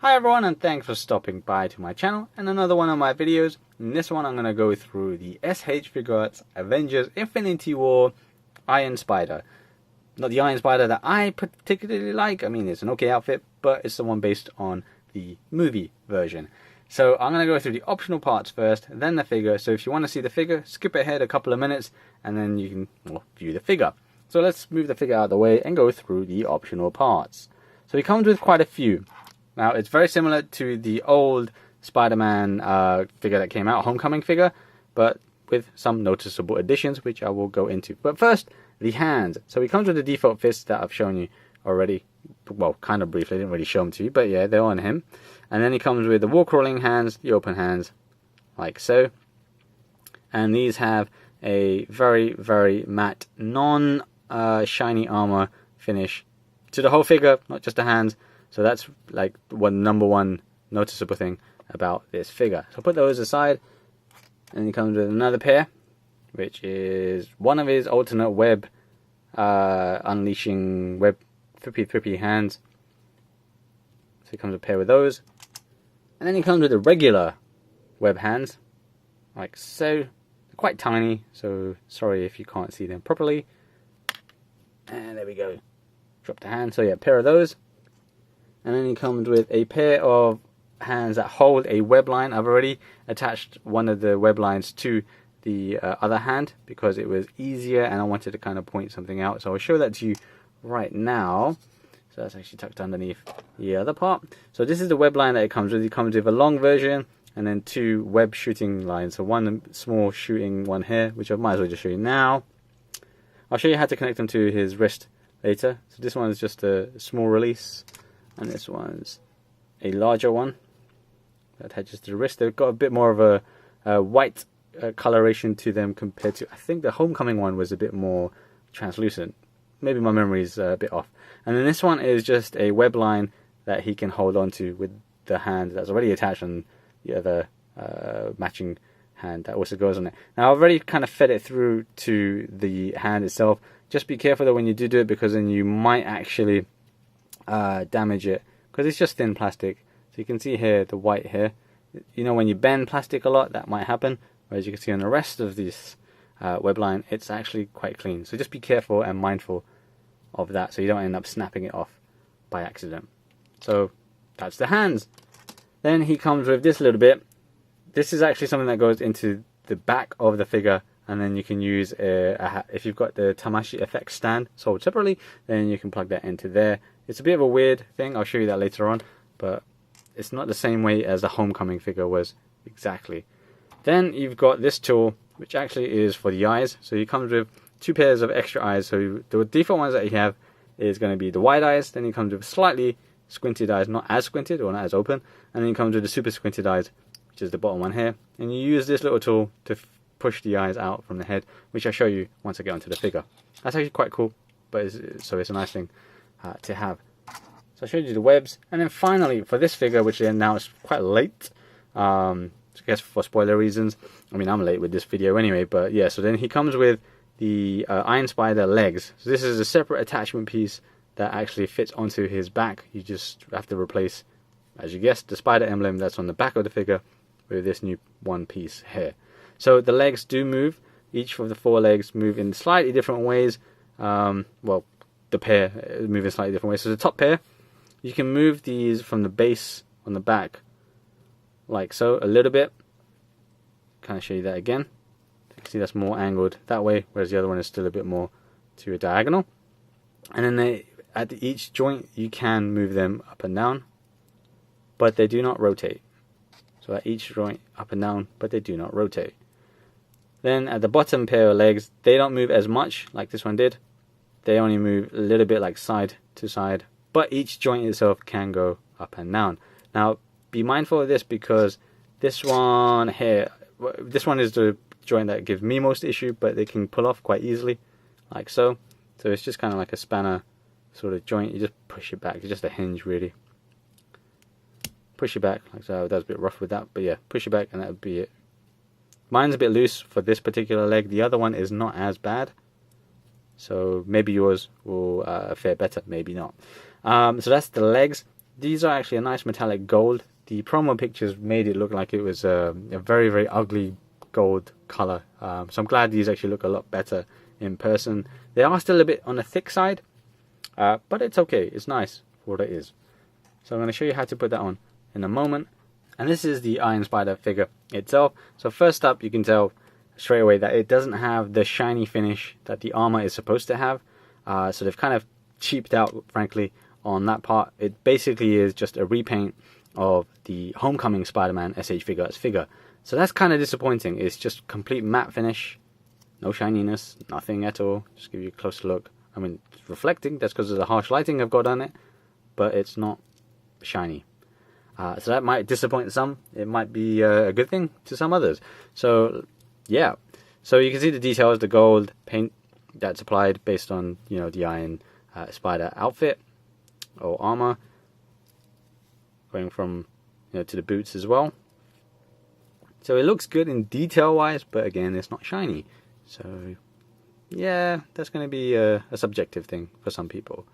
Hi everyone, and thanks for stopping by to my channel and another one of my videos. In this one I'm going to go through the S.H.Figuarts Avengers Infinity War Iron Spider. Not the Iron Spider that I particularly like. I mean, it's an okay outfit, but it's the one based on the movie version. So I'm going to go through the optional parts first, then the figure. So if you want to see the figure, skip ahead a couple of minutes and then you can view the figure. So let's move the figure out of the way and go through the optional parts. So he comes with quite a few. Now, it's very similar to the old Spider-Man figure that came out, Homecoming figure, but with some noticeable additions, which I will go into. But first, the hands. So he comes with the default fists that I've shown you already. Well, kind of briefly, I didn't really show them to you, but yeah, they're on him. And then he comes with the wall-crawling hands, the open hands, like so. And these have a very, very matte, non-shiny armor finish to the whole figure, not just the hands. So that's like number one noticeable thing about this figure. So I'll put those aside, and he comes with another pair, which is one of his alternate web unleashing web thrippy hands. So he comes with a pair with those, and then he comes with the regular web hands, like so. They're quite tiny, so sorry if you can't see them properly. And there we go. Drop the hand. So yeah, a pair of those. And then he comes with a pair of hands that hold a web line. I've already attached one of the web lines to the other hand because it was easier and I wanted to kind of point something out. So I'll show that to you right now. So that's actually tucked underneath the other part. So this is the web line that it comes with. It comes with a long version and then two web shooting lines. So one small shooting one here, which I might as well just show you now. I'll show you how to connect them to his wrist later. So this one is just a small release. And this one's a larger one that attaches to the wrist. They've got a bit more of a white coloration to them compared to, I think the Homecoming one was a bit more translucent. Maybe my memory's a bit off. And then this one is just a web line that he can hold on to with the hand that's already attached on the other matching hand that also goes on it. Now I've already kind of fed it through to the hand itself. Just be careful though when you do it, because then you might actually damage it, because it's just thin plastic. So you can see here the white here. You know, when you bend plastic a lot, that might happen, whereas you can see on the rest of this web line it's actually quite clean. So just be careful and mindful of that so you don't end up snapping it off by accident. So that's the hands. Then he comes with this little bit. This is actually something that goes into the back of the figure, and then you can use if you've got the Tamashi effect stand sold separately, then you can plug that into there. It's a bit of a weird thing, I'll show you that later on, but it's not the same way as the Homecoming figure was exactly. Then you've got this tool, which actually is for the eyes. So he comes with two pairs of extra eyes. So the default ones that you have is going to be the wide eyes. Then he comes with slightly squinted eyes, not as squinted or not as open. And then he comes with the super squinted eyes, which is the bottom one here. And you use this little tool to push the eyes out from the head, which I'll show you once I get onto the figure. That's actually quite cool, but it's a nice thing to have. So I showed you the webs, and then finally for this figure, which now is quite late, I guess for spoiler reasons. I mean, I'm late with this video anyway, but yeah. So then he comes with the Iron Spider legs. So this is a separate attachment piece that actually fits onto his back. You just have to replace, as you guessed, the spider emblem that's on the back of the figure with this new one piece here. So the legs do move. Each of the four legs move in slightly different ways. Well, the pair move in slightly different ways. So the top pair, you can move these from the base on the back like so a little bit. Kind of show you that again. You can see that's more angled that way, whereas the other one is still a bit more to a diagonal. And then at each joint you can move them up and down, but they do not rotate. So at each joint up and down, but they do not rotate. Then at the bottom pair of legs, they don't move as much like this one did. They only move a little bit like side to side, but each joint itself can go up and down. Now be mindful of this, because this one here, this one is the joint that gives me most issue, but they can pull off quite easily like so. So it's just kind of like a spanner sort of joint. You just push it back. It's just a hinge really. Push it back like so. That was a bit rough with that, but yeah, push it back and that would be it. Mine's a bit loose for this particular leg. The other one is not as bad, so maybe yours will fare better, maybe not. So that's the legs. these are actually a nice metallic gold. The promo pictures made it look like it was a very, very ugly gold color. So I'm glad these actually look a lot better in person. They are still a bit on the thick side, but it's okay. It's nice for what it is. So I'm going to show you how to put that on in a moment. And this is the Iron Spider figure itself. So first up, you can tell straight away that it doesn't have the shiny finish that the armor is supposed to have. So they've kind of cheaped out, frankly, on that part. It basically is just a repaint of the Homecoming Spider-Man S.H.Figuarts figure. So that's kind of disappointing. It's just complete matte finish, no shininess, nothing at all. Just give you a closer look. I mean, it's reflecting, that's because of the harsh lighting I've got on it, but it's not shiny. So that might disappoint some. It might be a good thing to some others. So yeah, so you can see the details, the gold paint that's applied based on, you know, the Iron Spider outfit or armor, going from, you know, to the boots as well. So it looks good in detail wise, but again, it's not shiny. So yeah, that's going to be a subjective thing for some people.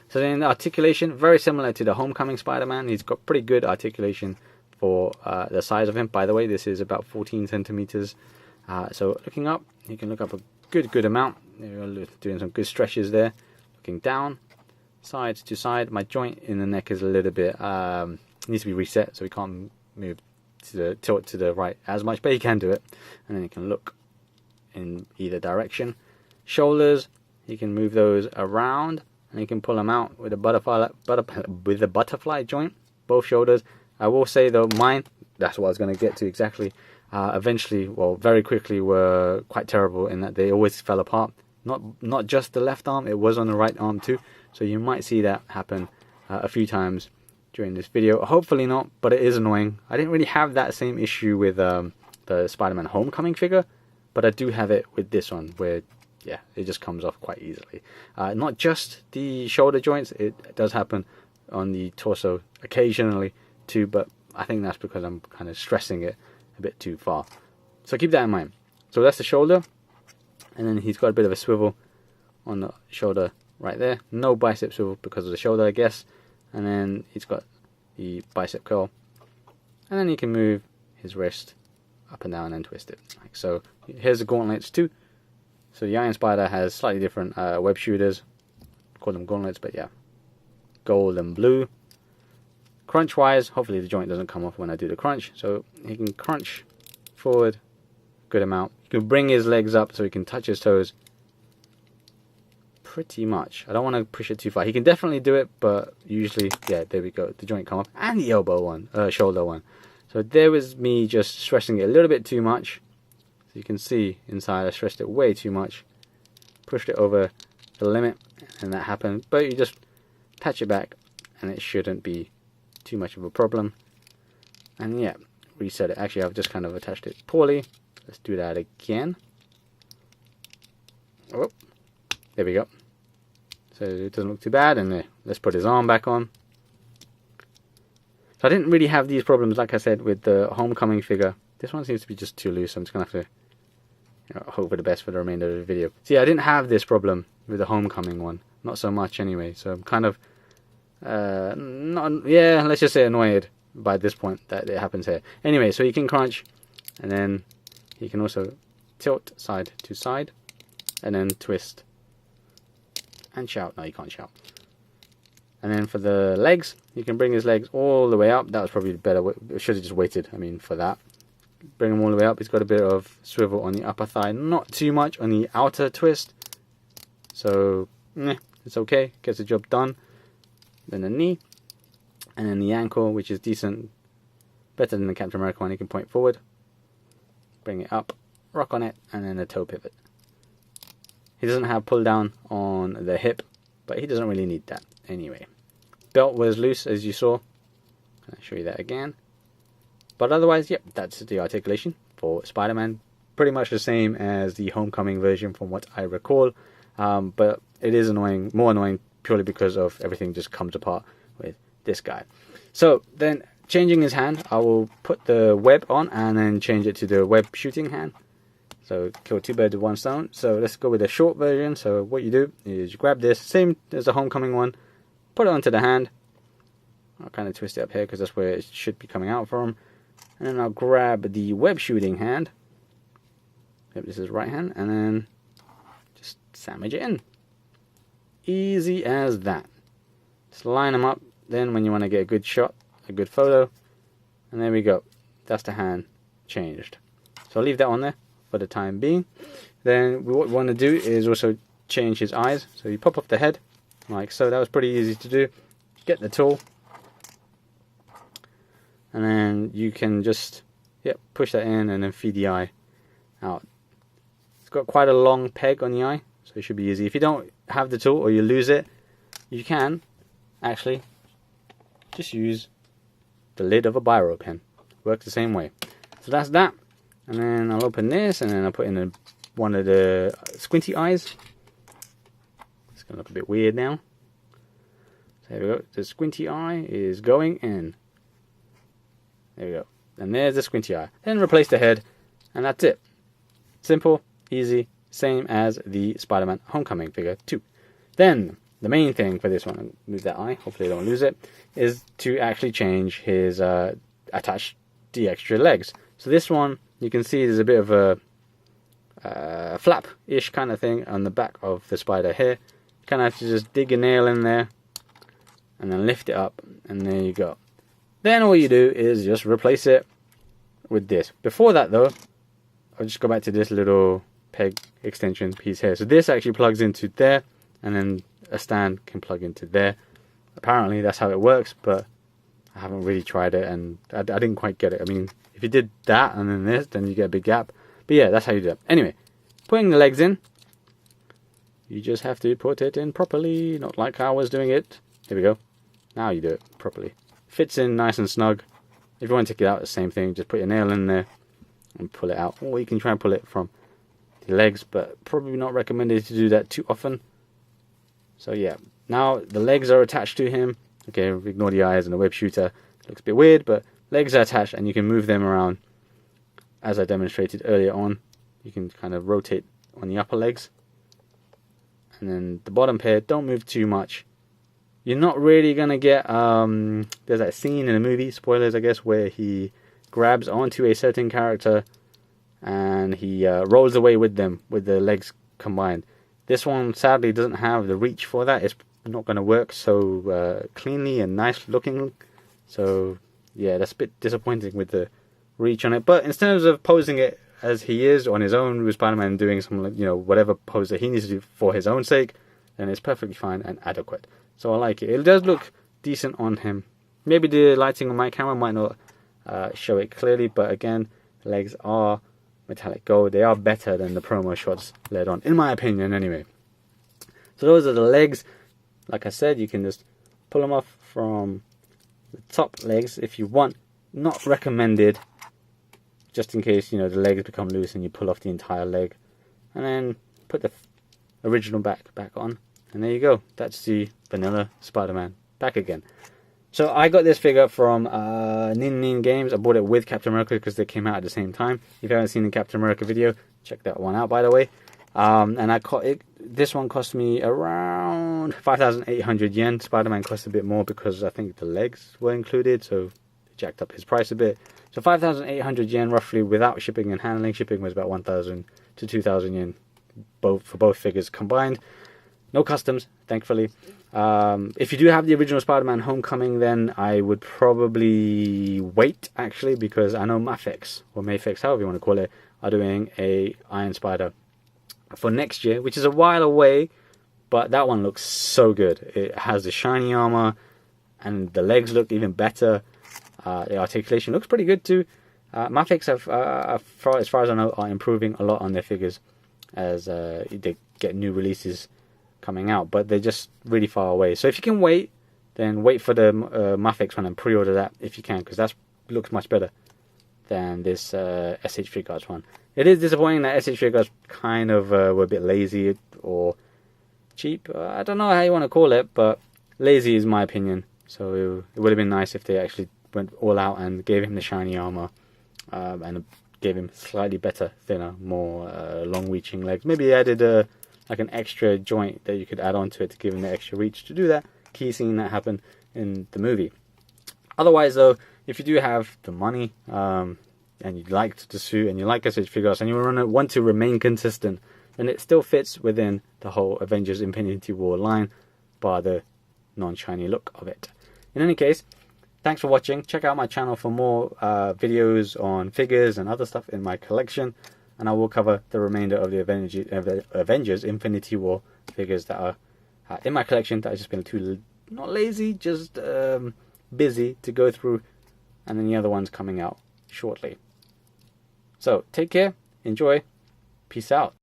So then the articulation, very similar to the Homecoming Spider-Man. He's got pretty good articulation for the size of him. By the way, this is about 14 centimeters. So looking up, you can look up a good amount. You're doing some good stretches there. Looking down, side to side. My joint in the neck is a little bit needs to be reset, so we can't move to the tilt to the right as much, but you can do it. And then you can look in either direction. Shoulders, you can move those around, and you can pull them out with a butterfly joint. Both shoulders. I will say though, mine, that's what I was going to get to exactly. Eventually, well, very quickly, were quite terrible in that they always fell apart. Not just the left arm, it was on the right arm too. So you might see that happen a few times during this video. Hopefully not, but it is annoying. I didn't really have that same issue with the Spider-Man Homecoming figure, but I do have it with this one where, yeah, it just comes off quite easily. Not just the shoulder joints, it does happen on the torso occasionally too, but I think that's because I'm kind of stressing it a bit too far. So keep that in mind. So that's the shoulder, and then he's got a bit of a swivel on the shoulder right there. No bicep swivel because of the shoulder, I guess. And then he's got the bicep curl, and then he can move his wrist up and down and twist it like so. Here's the gauntlets too. So the Iron Spider has slightly different web shooters, call them gauntlets, but yeah, gold and blue. Crunch wise, hopefully the joint doesn't come off when I do the crunch, so he can crunch forward good amount. You can bring his legs up so he can touch his toes pretty much. I don't want to push it too far. He can definitely do it, but usually, yeah, there we go, the joint come off, and the elbow one, shoulder one. So there was me just stressing it a little bit too much. So you can see inside I stressed it way too much, pushed it over the limit, and that happened. But you just patch it back and it shouldn't be too much of a problem. And yeah, reset it. Actually, I've just kind of attached it poorly. Let's do that again. Oh, there we go. So it doesn't look too bad. And let's put his arm back on. So I didn't really have these problems, like I said, with the Homecoming figure. This one seems to be just too loose. I'm just going to have to, you know, hope for the best for the remainder of the video. See, I didn't have this problem with the Homecoming one. Not so much anyway. So I'm kind of, yeah, let's just say annoyed by this point that it happens here. Anyway, so you can crunch, and then you can also tilt side to side, and then twist and shout. No, you can't shout. And then for the legs, you can bring his legs all the way up. That was probably the better way. Should have just waited, I mean, for that. Bring him all the way up. He's got a bit of swivel on the upper thigh. Not too much on the outer twist. So, it's okay. Gets the job done. Then the knee. And then the ankle, which is decent. Better than the Captain America one. You can point forward. Bring it up. Rock on it. And then the toe pivot. He doesn't have pull down on the hip, but he doesn't really need that anyway. Belt was loose, as you saw. I'll show you that again. But otherwise, yep, that's the articulation for Spider-Man. Pretty much the same as the Homecoming version from what I recall. But it is annoying, more annoying purely because of everything just comes apart with this guy. So then, changing his hand, I will put the web on and then change it to the web shooting hand. So kill two birds with one stone. So let's go with the short version. So what you do is you grab this, same as the Homecoming one, put it onto the hand, I'll kind of twist it up here because that's where it should be coming out from. And then I'll grab the web shooting hand. Yep, this is right hand. And then just sandwich it in. Easy as that. Just line them up. Then when you want to get a good shot, a good photo. And there we go. That's the hand changed. So I'll leave that on there for the time being. Then what we want to do is also change his eyes. So you pop off the head like so. That was pretty easy to do. Get the tool. And then you can just push that in and then feed the eye out. It's got quite a long peg on the eye, so it should be easy. If you don't have the tool or you lose it, you can actually just use the lid of a biro pen. Works the same way. So that's that. And then I'll open this and then I'll put in one of the squinty eyes. It's going to look a bit weird now. So there we go. The squinty eye is going in. There we go. And there's the squinty eye. Then replace the head, and that's it. Simple, easy, same as the Spider-Man Homecoming figure 2. Then, the main thing for this one, move that eye, hopefully I don't lose it, is to actually change his, attach the extra legs. So this one, you can see there's a bit of a flap-ish kind of thing on the back of the spider here. You kind of have to just dig a nail in there, and then lift it up, and there you go. Then all you do is just replace it with this. Before that though, I'll just go back to this little peg extension piece here. So this actually plugs into there, and then a stand can plug into there. Apparently that's how it works, but I haven't really tried it, and I didn't quite get it. I mean, if you did that and then this, then you get a big gap. But yeah, that's how you do it. Anyway, putting the legs in, you just have to put it in properly, not like I was doing it. Here we go. Now you do it properly. Fits in nice and snug. If you want to take it out, the same thing. Just put your nail in there and pull it out. Or you can try and pull it from the legs, but probably not recommended to do that too often. So yeah, now the legs are attached to him. Okay, ignore the eyes and the web shooter. It looks a bit weird, but legs are attached and you can move them around as I demonstrated earlier on. You can kind of rotate on the upper legs. And then the bottom pair, don't move too much. You're not really going to get, there's that scene in the movie, spoilers I guess, where he grabs onto a certain character and he rolls away with them, with the legs combined. This one sadly doesn't have the reach for that. It's not going to work so cleanly and nice looking. So yeah, that's a bit disappointing with the reach on it. But in terms of posing it as he is on his own with Spider-Man, doing some, whatever pose that he needs to do for his own sake, then it's perfectly fine and adequate. So I like it. It does look decent on him. Maybe the lighting on my camera might not show it clearly, but again, the legs are metallic gold. They are better than the promo shots led on, in my opinion anyway. So those are the legs. Like I said, you can just pull them off from the top legs if you want. Not recommended, just in case, the legs become loose and you pull off the entire leg. And then put the original back on. And there you go. That's the vanilla Spider-Man back again. So I got this figure from Nin Games. I bought it with Captain America because they came out at the same time. If you haven't seen the Captain America video, check that one out, by the way. And this one cost me around 5,800 yen. Spider-Man cost a bit more because I think the legs were included, so it jacked up his price a bit. So 5,800 yen roughly without shipping and handling. Shipping was about 1,000 to 2,000 yen for both figures combined. No customs, thankfully. If you do have the original Spider-Man Homecoming, then I would probably wait, actually, because I know Mafex, or Mayfex, however you want to call it, are doing a Iron Spider for next year, which is a while away, but that one looks so good. It has the shiny armor, and the legs look even better. The articulation looks pretty good too. Mafex, as far as I know, are improving a lot on their figures as they get new releases coming out, but they're just really far away. So if you can wait, then wait for the Mafex one and pre-order that if you can, because that looks much better than this S.H.Figuarts one. It is disappointing that S.H.Figuarts kind of were a bit lazy or cheap. I don't know how you want to call it, but lazy is my opinion. So it would have been nice if they actually went all out and gave him the shiny armor and gave him slightly better, thinner, more long-reaching legs. Maybe added like an extra joint that you could add on to it to give him the extra reach to do that key scene that happened in the movie. Otherwise, though, if you do have the money and you like the suit and you like S.H.Figuarts and you want to remain consistent, then it still fits within the whole Avengers Infinity War line, bar the non-shiny look of it. In any case, thanks for watching. Check out my channel for more videos on figures and other stuff in my collection, and I will cover the remainder of the Avengers Infinity War figures that are in my collection that I've just been too, not lazy, just busy to go through, and then the other ones coming out shortly. So take care, enjoy, peace out.